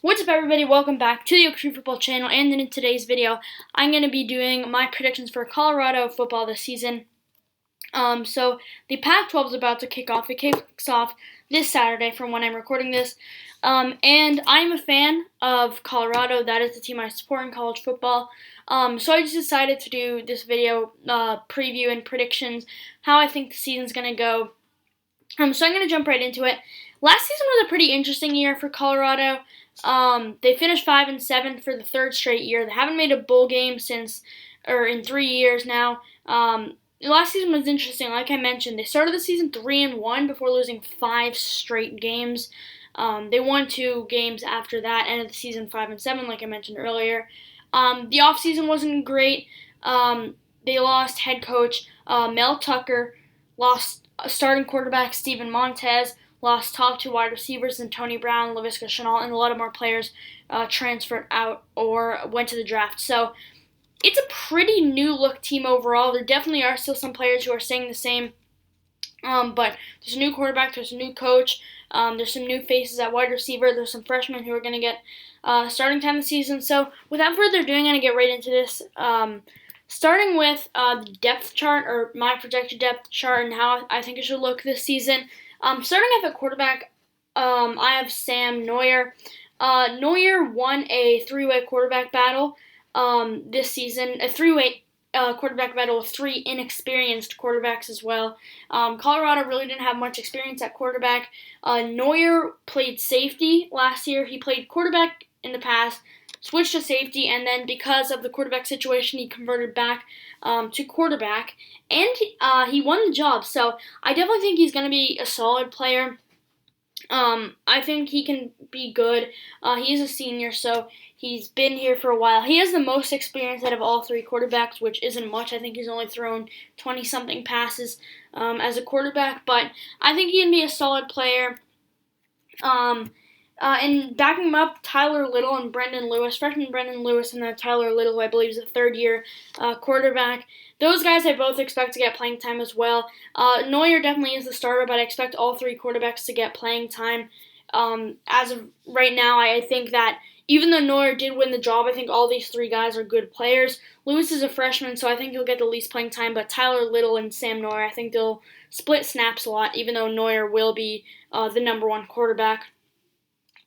What's up, everybody? Welcome back to the Oak Tree Football channel, and in today's video, I'm going to be doing my predictions for Colorado football this season. So the Pac-12 is about to kick off. It kicks off this Saturday from when I'm recording this, and I'm a fan of Colorado. That is the team I support in college football. So I just decided to do this video preview and predictions, how I think the season's going to go. So I'm going to jump right into it. Last season was a pretty interesting year for Colorado. They finished 5-7 for the third straight year. They haven't made a bowl game in 3 years now. Last season was interesting. Like I mentioned, they started the season 3-1 before losing 5 straight games. They won 2 games after that, ended the season 5-7, like I mentioned earlier. The offseason wasn't great. They lost head coach Mel Tucker, lost starting quarterback Steven Montez, lost top 2 wide receivers in Tony Brown, Laviska Shenault, and a lot of more players transferred out or went to the draft. So it's a pretty new-look team overall. There definitely are still some players who are staying the same, but there's a new quarterback, there's a new coach, there's some new faces at wide receiver, there's some freshmen who are going to get starting time this season. So without further ado, I'm going to get right into this. Starting with the depth chart, or my projected depth chart, and how I think it should look this season. Starting off at quarterback, I have Sam Neuer. Neuer won a 3-way quarterback battle this season, a 3-way quarterback battle with 3 inexperienced quarterbacks as well. Colorado really didn't have much experience at quarterback. Neuer played safety last year. He played quarterback in the past, switched to safety, and then because of the quarterback situation, he converted back to quarterback, and he won the job. So I definitely think he's going to be a solid player. I think he can be good. He's a senior, so he's been here for a while. He has the most experience out of all 3 quarterbacks, which isn't much. I think he's only thrown 20-something passes as a quarterback, but I think he can be a solid player. And backing him up, Tyler Little and Brendan Lewis, freshman Brendan Lewis, and then Tyler Little, who I believe is a third-year quarterback. Those guys I both expect to get playing time as well. Neuer definitely is the starter, but I expect all 3 quarterbacks to get playing time. As of right now, I think that even though Neuer did win the job, I think all these 3 guys are good players. Lewis is a freshman, so I think he'll get the least playing time, but Tyler Little and Sam Neuer, I think they'll split snaps a lot, even though Neuer will be the number 1 quarterback.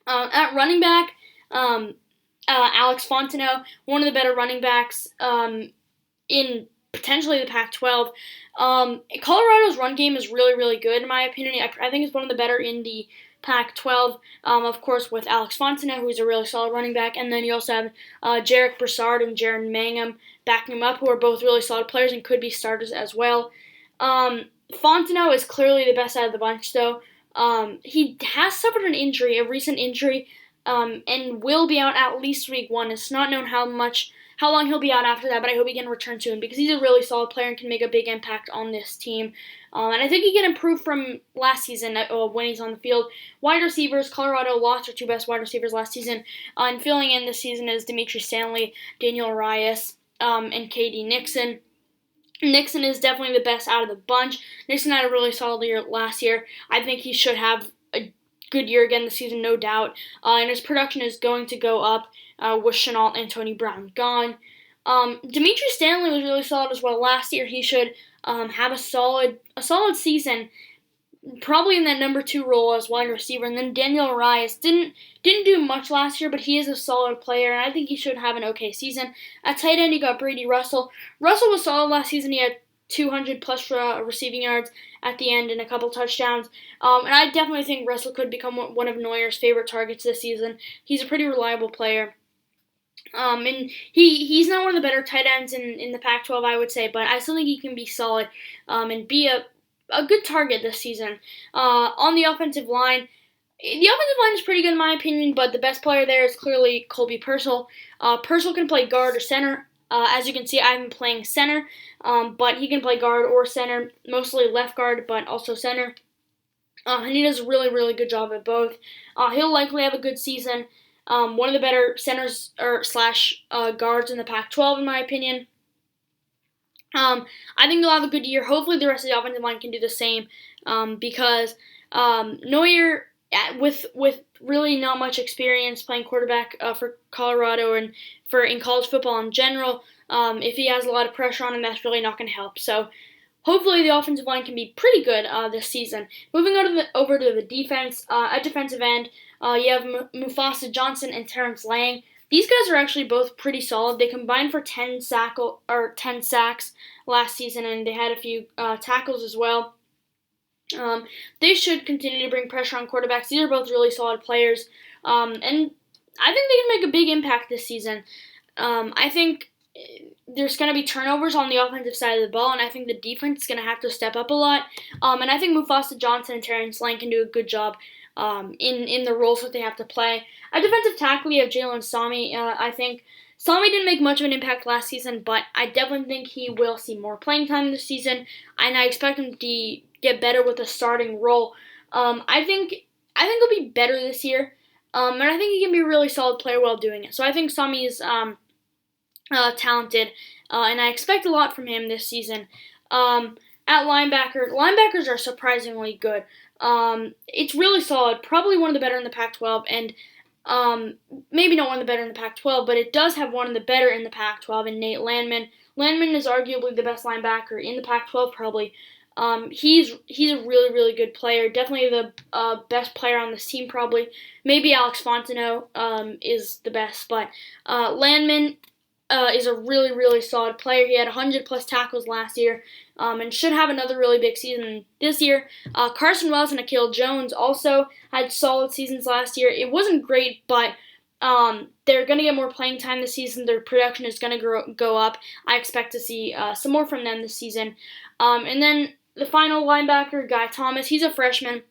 At running back, Alex Fontenot, one of the better running backs in potentially the Pac-12. Colorado's run game is really, really good, in my opinion. I think it's one of the better in the Pac-12, of course, with Alex Fontenot, who's a really solid running back. And then you also have Jarek Broussard and Jaron Mangum backing him up, who are both really solid players and could be starters as well. Fontenot is clearly the best out of the bunch, though. He has suffered an injury, a recent injury, and will be out at least week 1. It's not known how long he'll be out after that, but I hope he can return soon because he's a really solid player and can make a big impact on this team. And I think he can improve from last season when he's on the field. Wide receivers, Colorado lost their 2 best wide receivers last season, and filling in this season is Dimitri Stanley, Daniel Arias, and K.D. Nixon. Nixon is definitely the best out of the bunch. Nixon had a really solid year last year. I think he should have a good year again this season, no doubt. And his production is going to go up with Shenault and Tony Brown gone. Dimitri Stanley was really solid as well last year. He should have a solid season, probably in that number 2 role as wide receiver. And then Daniel Arias didn't do much last year, but he is a solid player, and I think he should have an okay season. At tight end, you got Brady Russell. Russell was solid last season. He had 200-plus receiving yards at the end and a couple touchdowns. And I definitely think Russell could become one of Neuer's favorite targets this season. He's a pretty reliable player. And he's not one of the better tight ends in the Pac-12, I would say, but I still think he can be solid and be a good target this season. On the offensive line is pretty good in my opinion, but the best player there is clearly Colby Purcell. Purcell can play guard or center. As you can see, I've been playing center, but he can play guard or center, mostly left guard, but also center. And he does a really, really good job at both. He'll likely have a good season. One of the better centers slash guards in the Pac-12, in my opinion. I think they'll have a good year. Hopefully the rest of the offensive line can do the same because Neuer, with really not much experience playing quarterback for Colorado and in college football in general. If he has a lot of pressure on him, that's really not going to help. So hopefully the offensive line can be pretty good this season. Moving over to the defense, at defensive end, you have Mufasa Johnson and Terrence Lang. These guys are actually both pretty solid. They combined for 10 sacks last season, and they had a few tackles as well. They should continue to bring pressure on quarterbacks. These are both really solid players, and I think they can make a big impact this season. I think there's going to be turnovers on the offensive side of the ball, and I think the defense is going to have to step up a lot. And I think Mufasa Johnson and Terrence Lang can do a good job in the roles that they have to play. At defensive tackle, you have Jalen Sami. I think Sami didn't make much of an impact last season, but I definitely think he will see more playing time this season, and I expect him to get better with a starting role. I think he'll be better this year, and I think he can be a really solid player while doing it. So I think Sami is talented, and I expect a lot from him this season. At linebackers are surprisingly good. It's really solid, probably one of the better in the Pac-12, and maybe not one of the better in the Pac-12, but it does have one of the better in the Pac-12 in Nate Landman. Landman is arguably the best linebacker in the Pac-12, probably. He's a really, really good player. Definitely the best player on this team, probably. Maybe Alex Fontenot is the best, but Landman is a really, really solid player. He had 100-plus tackles last year and should have another really big season this year. Carson Wells and Akil Jones also had solid seasons last year. It wasn't great, but they're going to get more playing time this season. Their production is going to go up. I expect to see some more from them this season. And then the final linebacker, Guy Thomas, he's a freshman.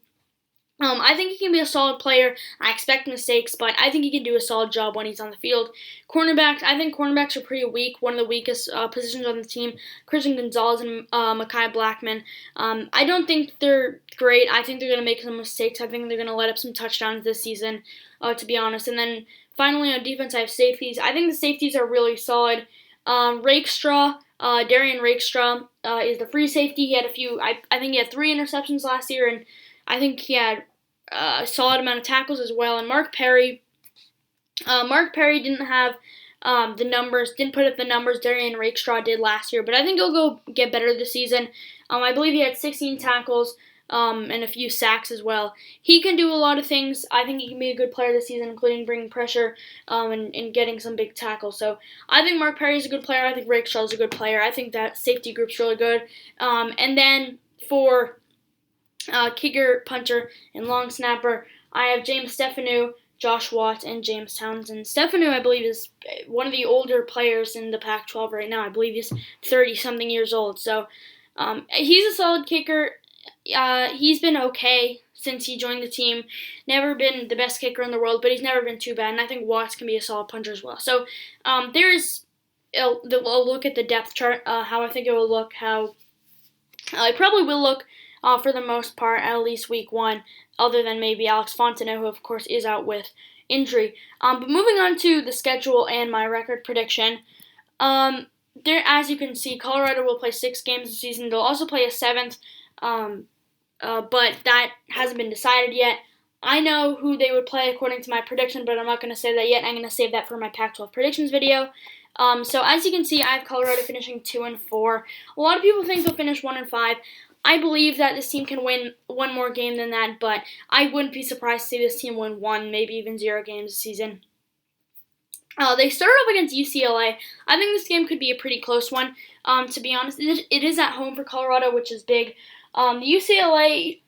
I think he can be a solid player. I expect mistakes, but I think he can do a solid job when he's on the field. Cornerbacks, I think cornerbacks are pretty weak. One of the weakest positions on the team, Christian Gonzalez and Mekhi Blackman. I don't think they're great. I think they're going to make some mistakes. I think they're going to let up some touchdowns this season, to be honest. And then finally on defense, I have safeties. I think the safeties are really solid. Rakestraw, Darian Rakestraw is the free safety. He had I think he had 3 interceptions last year, and I think he had a solid amount of tackles as well. And Mark Perry didn't have the numbers, didn't put up the numbers Darian Rakestraw did last year, but I think he'll go get better this season. I believe he had 16 tackles and a few sacks as well. He can do a lot of things. I think he can be a good player this season, including bringing pressure and getting some big tackles. So I think Mark Perry is a good player. I think Rakestraw is a good player. I think that safety group's really good. And then for kicker, punter, and long snapper, I have James Stefanu, Josh Watt, and James Townsend. Stefanu, I believe, is one of the older players in the Pac-12 right now. I believe he's 30-something years old. So he's a solid kicker. He's been okay since he joined the team. Never been the best kicker in the world, but he's never been too bad. And I think Watts can be a solid punter as well. So there's a look at the depth chart, how I think it will look, how it probably will look for the most part, at least week 1, other than maybe Alex Fontenot, who of course is out with injury. But moving on to the schedule and my record prediction, as you can see, Colorado will play 6 games this season. They'll also play a 7th, but that hasn't been decided yet. I know who they would play according to my prediction, but I'm not going to say that yet. I'm going to save that for my Pac-12 predictions video. So as you can see, I have Colorado finishing 2-4. A lot of people think they'll finish 1-5. I believe that this team can win one more game than that, but I wouldn't be surprised to see this team win 1, maybe even 0 games this season. They started off against UCLA. I think this game could be a pretty close one, to be honest. It is at home for Colorado, which is big. UCLA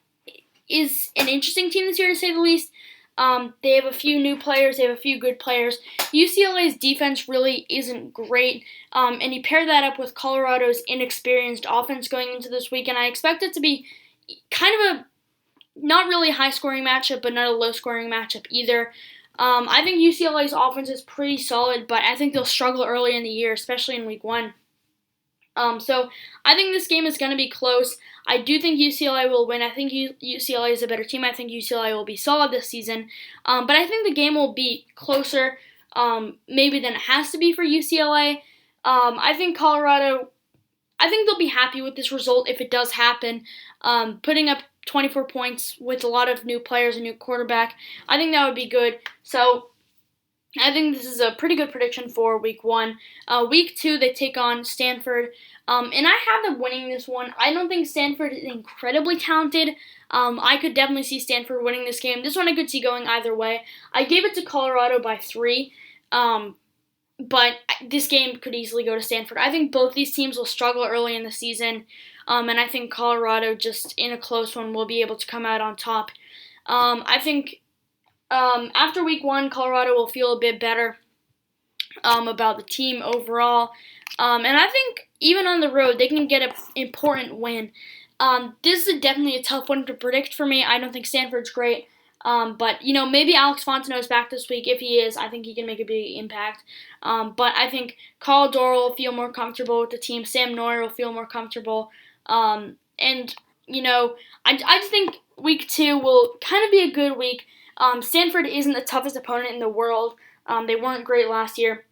is an interesting team this year, to say the least. They have a few new players. They have a few good players. UCLA's defense really isn't great, and you pair that up with Colorado's inexperienced offense going into this week, and I expect it to be kind of a not really high-scoring matchup, but not a low-scoring matchup either. I think UCLA's offense is pretty solid, but I think they'll struggle early in the year, especially in week 1. So I think this game is going to be close. I do think UCLA will win. I think UCLA is a better team. I think UCLA will be solid this season. But I think the game will be closer maybe than it has to be for UCLA. I think Colorado, I think they'll be happy with this result if it does happen. Putting up 24 points with a lot of new players, a new quarterback. I think that would be good. So I think this is a pretty good prediction for week 1. Week 2, they take on Stanford. And I have them winning this one. I don't think Stanford is incredibly talented. I could definitely see Stanford winning this game. This one I could see going either way. I gave it to Colorado by 3. But this game could easily go to Stanford. I think both these teams will struggle early in the season. And I think Colorado, just in a close one, will be able to come out on top. I think after week 1, Colorado will feel a bit better about the team overall. And I think even on the road, they can get an important win. This is definitely a tough one to predict for me. I don't think Stanford's great. But, maybe Alex Fontenot is back this week. If he is, I think he can make a big impact. But I think Carl Dorrell will feel more comfortable with the team. Sam Neuer will feel more comfortable. I just think week 2 will kind of be a good week. Stanford isn't the toughest opponent in the world. They weren't great last year.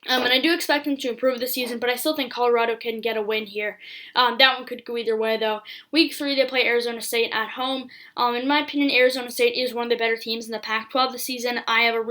And I do expect them to improve this season, but I still think Colorado can get a win here. That one could go either way, though. Week 3, they play Arizona State at home. In my opinion, Arizona State is one of the better teams in the Pac-12 this season. I don't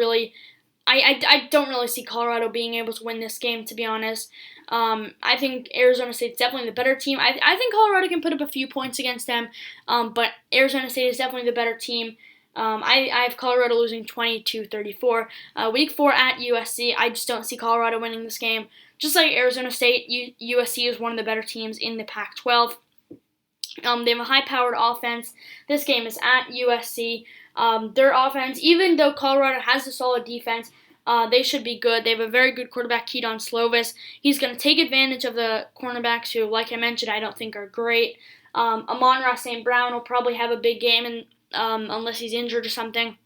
really see Colorado being able to win this game, to be honest. I think Arizona State's definitely the better team. I think Colorado can put up a few points against them, but Arizona State is definitely the better team. I have Colorado losing 20-34. Week 4 at USC, I just don't see Colorado winning this game. Just like Arizona State, USC is one of the better teams in the Pac-12. They have a high-powered offense. This game is at USC. Their offense, even though Colorado has a solid defense, they should be good. They have a very good quarterback, Keaton Slovis. He's going to take advantage of the cornerbacks who, like I mentioned, I don't think are great. Amon-Ra St. Brown will probably have a big game unless he's injured or something.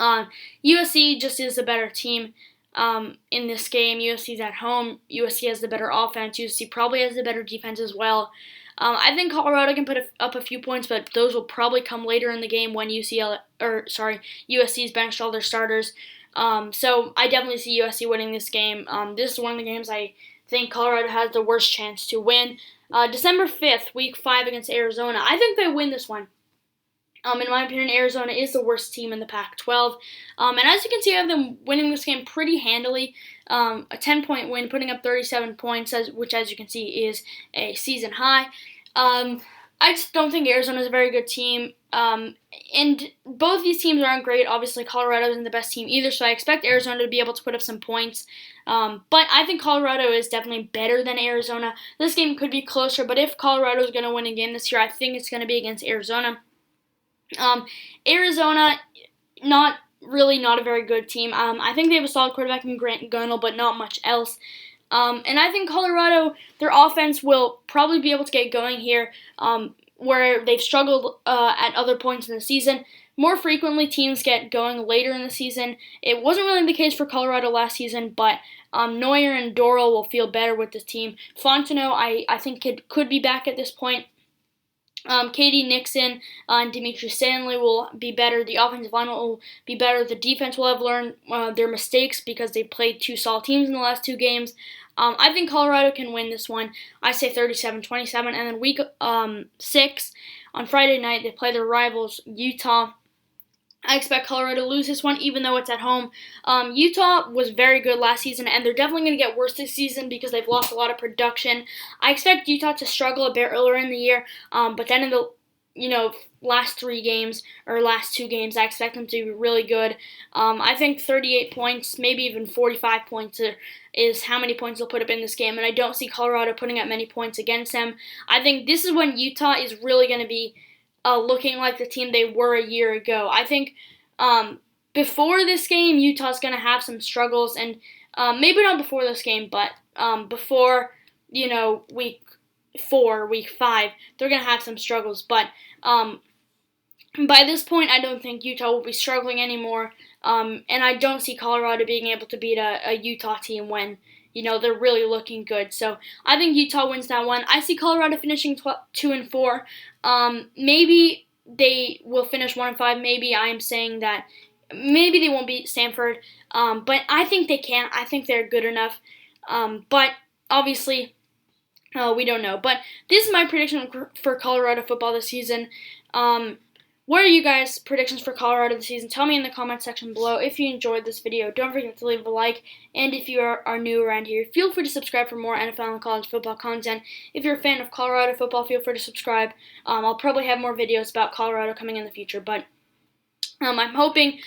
USC just is a better team in this game. USC's at home. USC has the better offense. USC probably has the better defense as well. I think Colorado can put up a few points, but those will probably come later in the game when USC's benched all their starters. So I definitely see USC winning this game. This is one of the games I think Colorado has the worst chance to win. December 5th, Week 5 against Arizona. I think they win this one. In my opinion, Arizona is the worst team in the Pac-12. And as you can see, I have them winning this game pretty handily. A 10-point win, putting up 37 points, which, as you can see, is a season high. I just don't think Arizona is a very good team. And both these teams aren't great. Obviously, Colorado isn't the best team either, so I expect Arizona to be able to put up some points. But I think Colorado is definitely better than Arizona. This game could be closer, but if Colorado is going to win a game this year, I think it's going to be against Arizona. Arizona, not a very good team. I think they have a solid quarterback in Grant Gunnell, but not much else. And I think Colorado, their offense will probably be able to get going here, where they've struggled at other points in the season. More frequently, teams get going later in the season. It wasn't really the case for Colorado last season, but Neuer and Dorrell will feel better with this team. Fontenot, I think, could be back at this point. Katie Nixon and Dimitri Stanley will be better. The offensive line will be better. The defense will have learned their mistakes because they played 2 solid teams in the last 2 games. I think Colorado can win this one. I say 37-27. And then week 6, on Friday night, they play their rivals, Utah. I expect Colorado to lose this one, even though it's at home. Utah was very good last season, and they're definitely going to get worse this season because they've lost a lot of production. I expect Utah to struggle a bit earlier in the year, but then in the last 3 games or last 2 games, I expect them to be really good. I think 38 points, maybe even 45 points is how many points they'll put up in this game, and I don't see Colorado putting up many points against them. I think this is when Utah is really going to be looking like the team they were a year ago. I think before this game, Utah's going to have some struggles, and maybe not before this game, but before, week 4, week 5, they're going to have some struggles. But by this point, I don't think Utah will be struggling anymore, and I don't see Colorado being able to beat a Utah team when they're really looking good. So I think Utah wins that one. I see Colorado finishing 2-4. Maybe they will finish 1-5. Maybe I'm saying that maybe they won't beat Stanford. But I think they can. I think they're good enough. But obviously, We don't know. But this is my prediction for Colorado football this season. What are you guys' predictions for Colorado this season? Tell me in the comment section below. If you enjoyed this video, don't forget to leave a like. And if you are new around here, feel free to subscribe for more NFL and college football content. If you're a fan of Colorado football, feel free to subscribe. I'll probably have more videos about Colorado coming in the future. But I'm hoping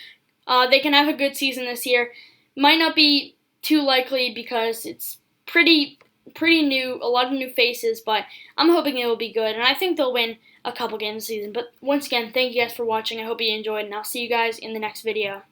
they can have a good season this year. Might not be too likely because it's pretty new, a lot of new faces, but I'm hoping it will be good, and I think they'll win a couple games this season. But once again, thank you guys for watching. I hope you enjoyed, and I'll see you guys in the next video.